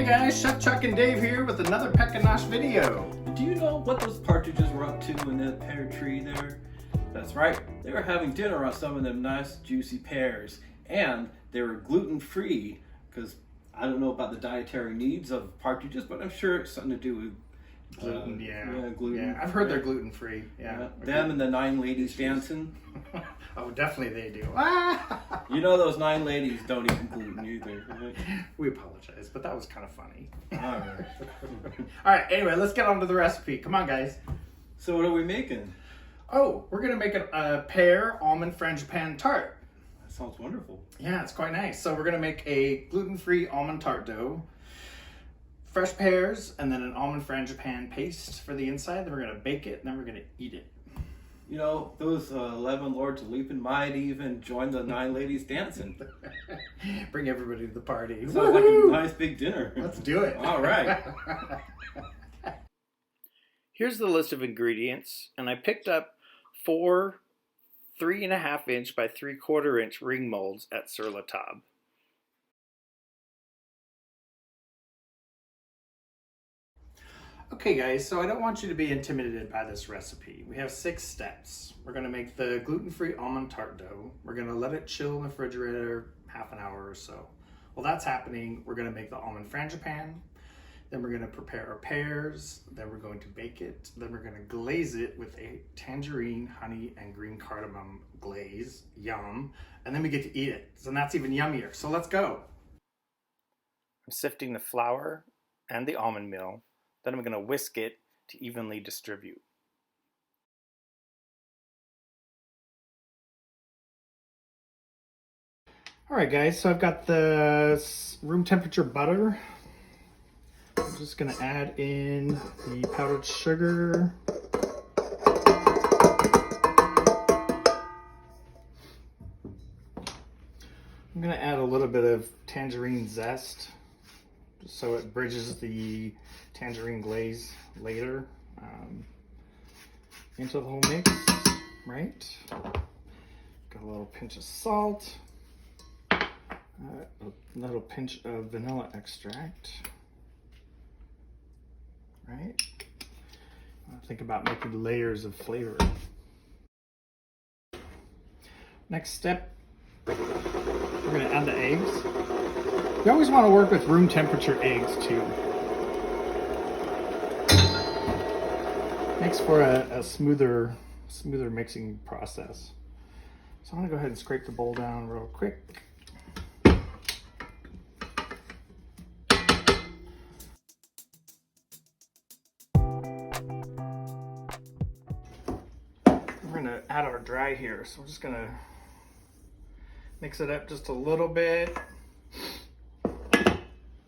guys, Chef Chuck and Dave here with another Peck and Nosh video. Do you know what those partridges were up to in that pear tree there? That's right, they were having dinner on some of them nice juicy pears, and they were gluten-free, because I don't know about the dietary needs of partridges, but I'm sure it's something to do with Gluten, gluten. Yeah, I've heard they're gluten-free. Yeah. Them and the 9 ladies dancing. Oh, definitely they do. You know those 9 ladies don't eat gluten either, right? We apologize, but that was kind of funny. All right. All right, anyway, let's get on to the recipe. Come on, guys. So what are we making? Oh, we're going to make a pear almond frangipane tart. That sounds wonderful. Yeah, it's quite nice. So we're going to make a gluten-free almond tart dough, fresh pears, and then an almond frangipane paste for the inside. Then we're going to bake it, and then we're going to eat it. You know, those 11 lords of leaping might even join the 9 ladies dancing. Bring everybody to the party. Sounds like a nice big dinner. Let's do it. All right. Here's the list of ingredients, and I picked up 4 3.5 inch by 3/4 inch ring molds at Sur La Table. Okay guys, so I don't want you to be intimidated by this recipe. We have 6 steps. We're going to make the gluten-free almond tart dough. We're going to let it chill in the refrigerator half an hour or so. While that's happening, we're going to make the almond frangipane. Then we're going to prepare our pears. Then we're going to bake it. Then we're going to glaze it with a tangerine, honey, and green cardamom glaze. Yum. And then we get to eat it. So that's even yummier. So let's go. I'm sifting the flour and the almond meal. Then I'm going to whisk it to evenly distribute. All right guys, so I've got the room temperature butter. I'm just going to add in the powdered sugar. I'm going to add a little bit of tangerine zest, just so it bridges the tangerine glaze later into the whole mix, right? Got a little pinch of salt, a little pinch of vanilla extract, right? Think about making layers of flavor. Next step, we're going to add the eggs. You always want to work with room temperature eggs too. Makes for a smoother mixing process. So I'm going to go ahead and scrape the bowl down real quick. We're going to add our dry here. So we're just going to mix it up just a little bit.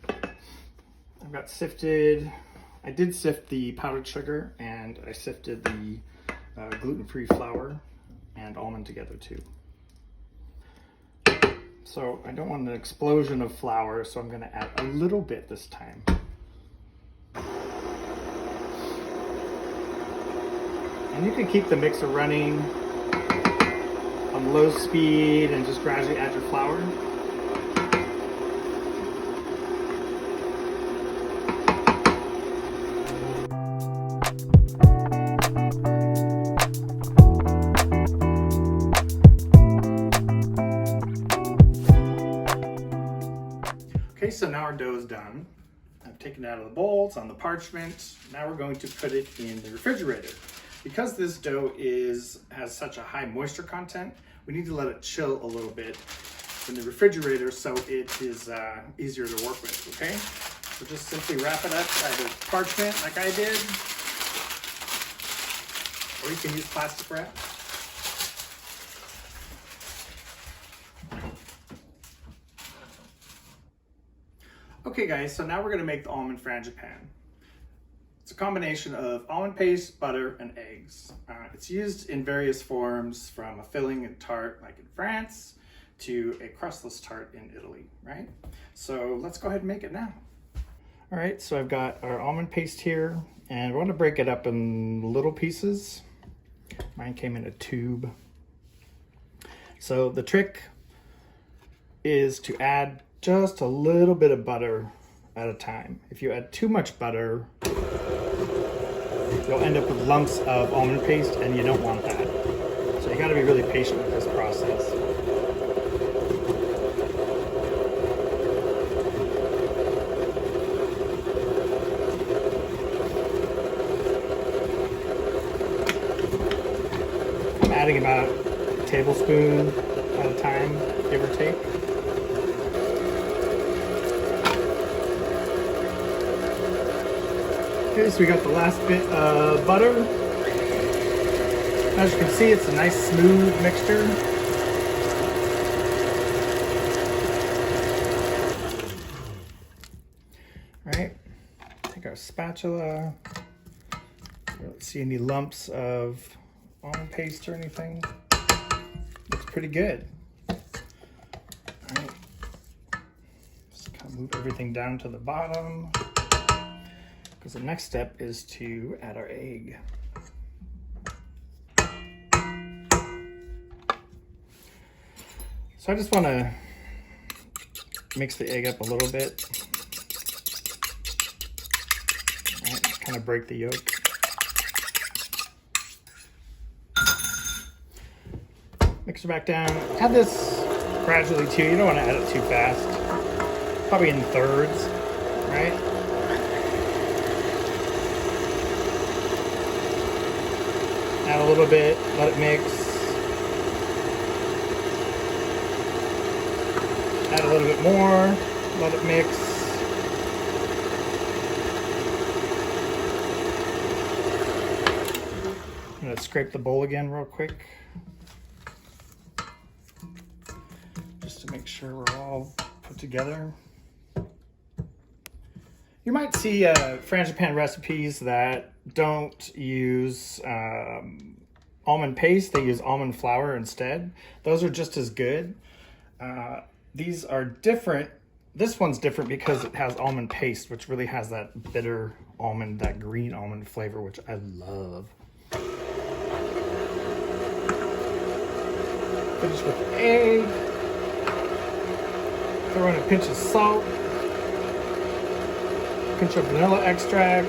I've got sifted, I did sift the powdered sugar, and I sifted the gluten-free flour and almond together too. So I don't want an explosion of flour, so I'm going to add a little bit this time. And you can keep the mixer running on low speed and just gradually add your flour. Okay, so now our dough is done. I've taken it out of the bowl, it's on the parchment. Now we're going to put it in the refrigerator. Because this dough has such a high moisture content, we need to let it chill a little bit in the refrigerator so it is easier to work with, okay? So just simply wrap it up by the parchment like I did. Or you can use plastic wrap. Okay guys, so now we're gonna make the almond frangipane. It's a combination of almond paste, butter, and eggs. It's used in various forms, from a filling and tart like in France to a crustless tart in Italy, right? So let's go ahead and make it now. All right, so I've got our almond paste here, and I want to break it up in little pieces. Mine came in a tube. So the trick is to add just a little bit of butter at a time. If you add too much butter, you'll end up with lumps of almond paste, and you don't want that. So you gotta be really patient with this process. I'm adding about a tablespoon at a time, give or take. Okay, so we got the last bit of butter. As you can see, it's a nice smooth mixture. All right, take our spatula. Don't see any lumps of almond paste or anything. Looks pretty good. All right, just kind of move everything down to the bottom, because the next step is to add our egg. So I just want to mix the egg up a little bit. All right, kind of break the yolk. Mix it back down. Add this gradually too. You don't want to add it too fast. Probably in thirds, right? Add a little bit, let it mix. Add a little bit more, let it mix. I'm gonna scrape the bowl again real quick, just to make sure we're all put together. You might see frangipane recipes that don't use almond paste, they use almond flour instead. Those are just as good. These are different. This one's different because it has almond paste, which really has that bitter almond, that green almond flavor, which I love. Finish with the egg. Throw in a pinch of salt. Pinch of vanilla extract.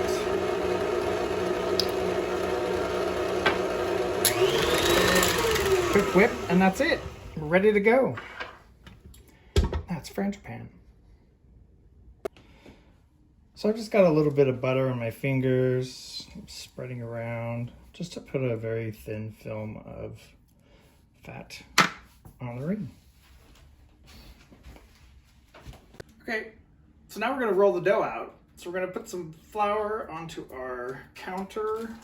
Quick whip, and that's it. We're ready to go. That's frangipane. So I've just got a little bit of butter on my fingers, I'm spreading around, just to put a very thin film of fat on the ring. Okay, so now we're gonna roll the dough out. So we're gonna put some flour onto our counter.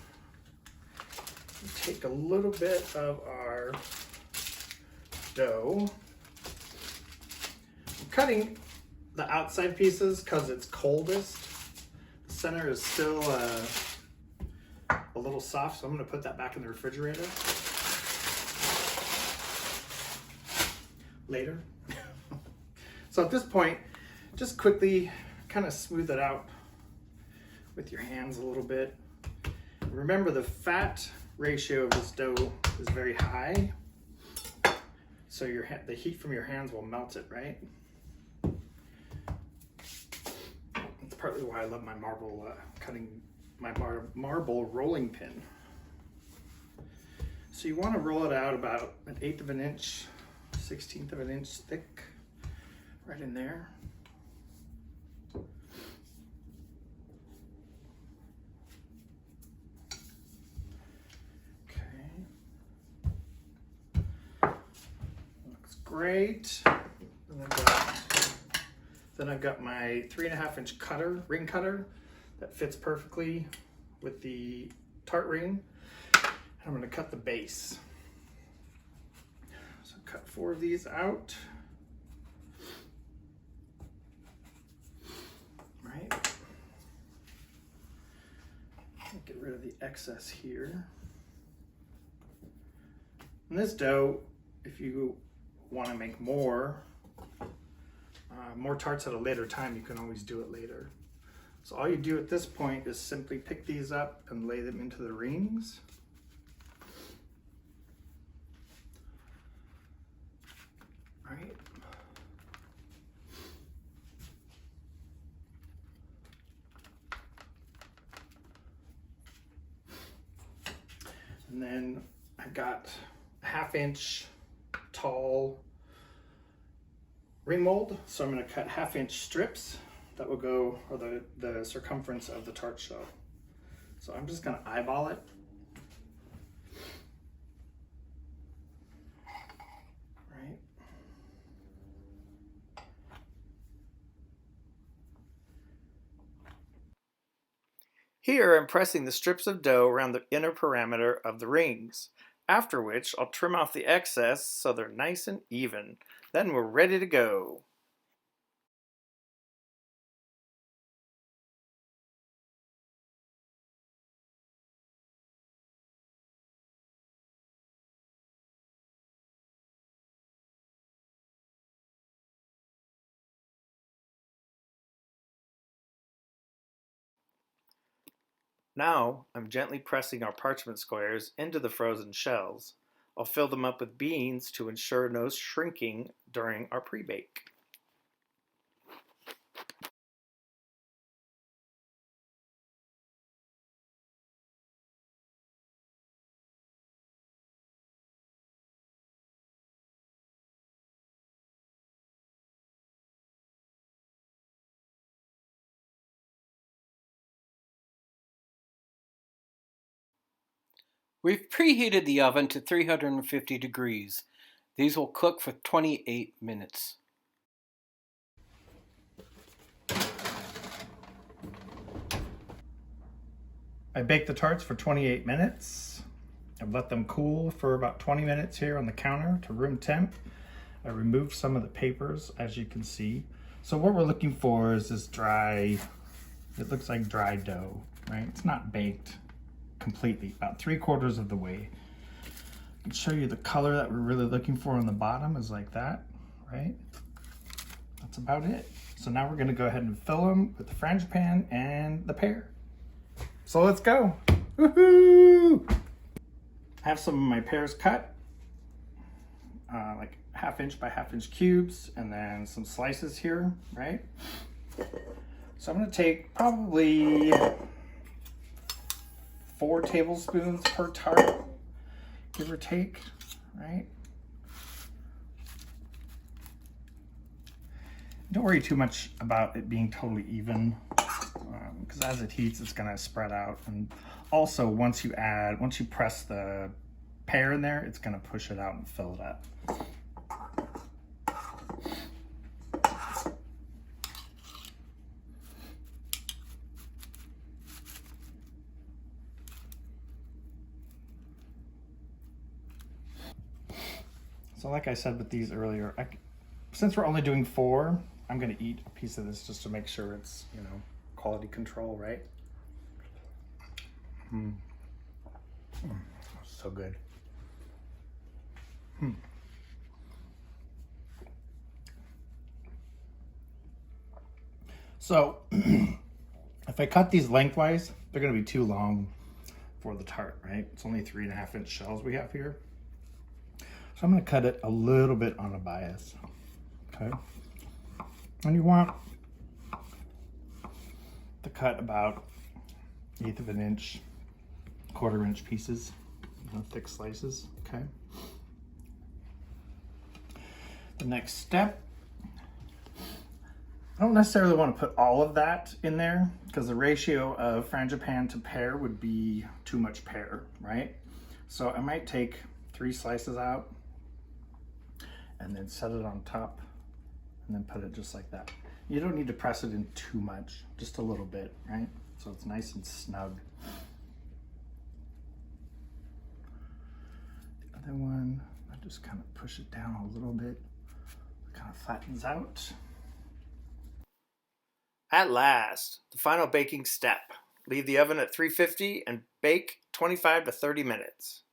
Take a little bit of our dough. I'm cutting the outside pieces because it's coldest. The center is still a little soft, so I'm gonna put that back in the refrigerator later. So at this point, just quickly kind of smooth it out with your hands a little bit. Remember, the fat ratio of this dough is very high, so the heat from your hands will melt it, right? That's partly why I love my marble marble rolling pin. So you want to roll it out about 1/8 of an inch, 1/16 of an inch thick, right in there. Great. Then I've got my 3.5 inch ring cutter that fits perfectly with the tart ring. I'm going to cut the base. So cut 4 of these out. Right. Get rid of the excess here. And this dough, if you want to make more tarts at a later time, you can always do it later. So all you do at this point is simply pick these up and lay them into the rings. Right. And then I've got a 1/2 inch tall ring mold. So I'm going to cut 1/2 inch strips that will go, or the circumference of the tart shell. So I'm just going to eyeball it. Right. Here I'm pressing the strips of dough around the inner parameter of the rings, after which I'll trim off the excess so they're nice and even. Then we're ready to go. Now I'm gently pressing our parchment squares into the frozen shells. I'll fill them up with beans to ensure no shrinking during our pre-bake. We've preheated the oven to 350 degrees. These will cook for 28 minutes. I baked the tarts for 28 minutes. I've let them cool for about 20 minutes here on the counter to room temp. I removed some of the papers, as you can see. So what we're looking for is this dry, it looks like dry dough, right? It's not baked completely, about 3/4 of the way. I can show you the color that we're really looking for on the bottom is like that, right? That's about it. So now we're gonna go ahead and fill them with the frangipane and the pear. So let's go. Woohoo! I have some of my pears cut, like 1/2 inch by 1/2 inch cubes, and then some slices here, right? So I'm gonna take probably 4 tablespoons per tart, give or take, right? Don't worry too much about it being totally even, because as it heats, it's gonna spread out. And also, once you press the pear in there, it's gonna push it out and fill it up. So like I said with these earlier, since we're only doing 4, I'm gonna eat a piece of this just to make sure it's, you know, quality control, right? So good. So if I cut these lengthwise, they're gonna be too long for the tart, right? It's only 3.5 inch shells we have here. So I'm gonna cut it a little bit on a bias, okay? And you want to cut about 1/8 of an inch, 1/4 inch pieces, you know, thick slices, okay? The next step, I don't necessarily want to put all of that in there because the ratio of frangipane to pear would be too much pear, right? So I might take 3 slices out and then set it on top and then put it just like that. You don't need to press it in too much, just a little bit, right? So it's nice and snug. The other one, I just kind of push it down a little bit, it kind of flattens out. At last, the final baking step. Leave the oven at 350 and bake 25 to 30 minutes.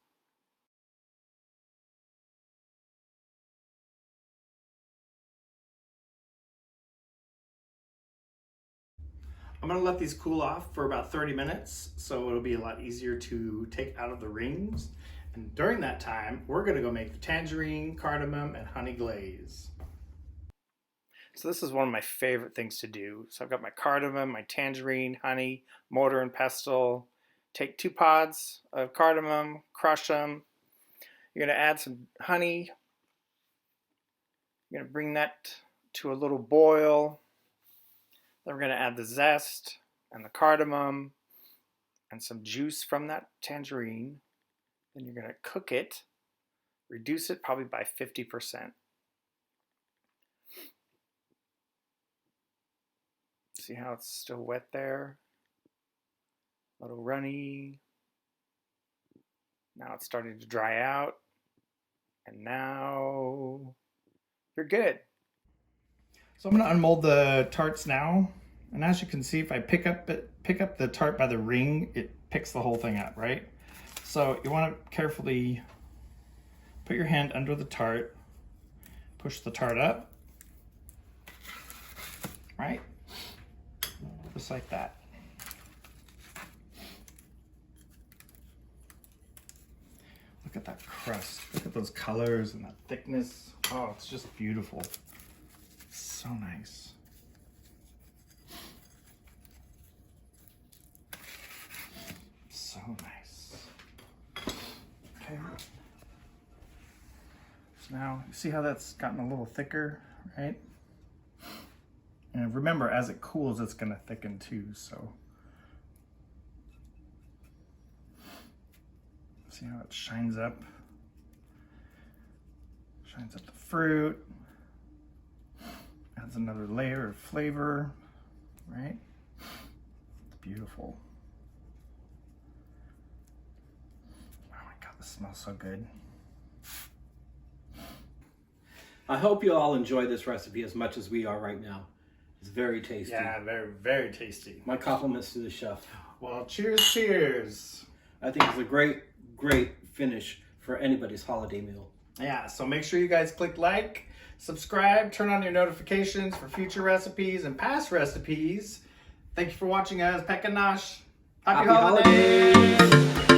I'm gonna let these cool off for about 30 minutes, so it'll be a lot easier to take out of the rings. And during that time, we're gonna go make the tangerine, cardamom, and honey glaze. So this is one of my favorite things to do. So I've got my cardamom, my tangerine, honey, mortar and pestle, take 2 pods of cardamom, crush them. You're going to add some honey. You're going to bring that to a little boil. Then we're going to add the zest and the cardamom and some juice from that tangerine. Then you're going to cook it, reduce it probably by 50%. See how it's still wet there? A little runny. Now it's starting to dry out. And now you're good. So I'm going to unmold the tarts now. And as you can see, if I pick up the tart by the ring, it picks the whole thing up, right? So you want to carefully put your hand under the tart, push the tart up, right? Just like that. Look at that crust. Look at those colors and that thickness. Oh, it's just beautiful. So nice. So nice. Okay. So now, you see how that's gotten a little thicker, right? And remember, as it cools, it's going to thicken too, so. See how it shines up? Shines up the fruit. Adds another layer of flavor, right? It's beautiful. Oh my God, this smells so good. I hope you all enjoy this recipe as much as we are right now. It's very tasty. Yeah, very, very tasty. My compliments to the chef. Well, cheers, cheers. I think it's a great finish for anybody's holiday meal. Yeah, so make sure you guys click like, subscribe, turn on your notifications for future recipes and past recipes. Thank you for watching, guys. Peck and Nosh. Happy holidays.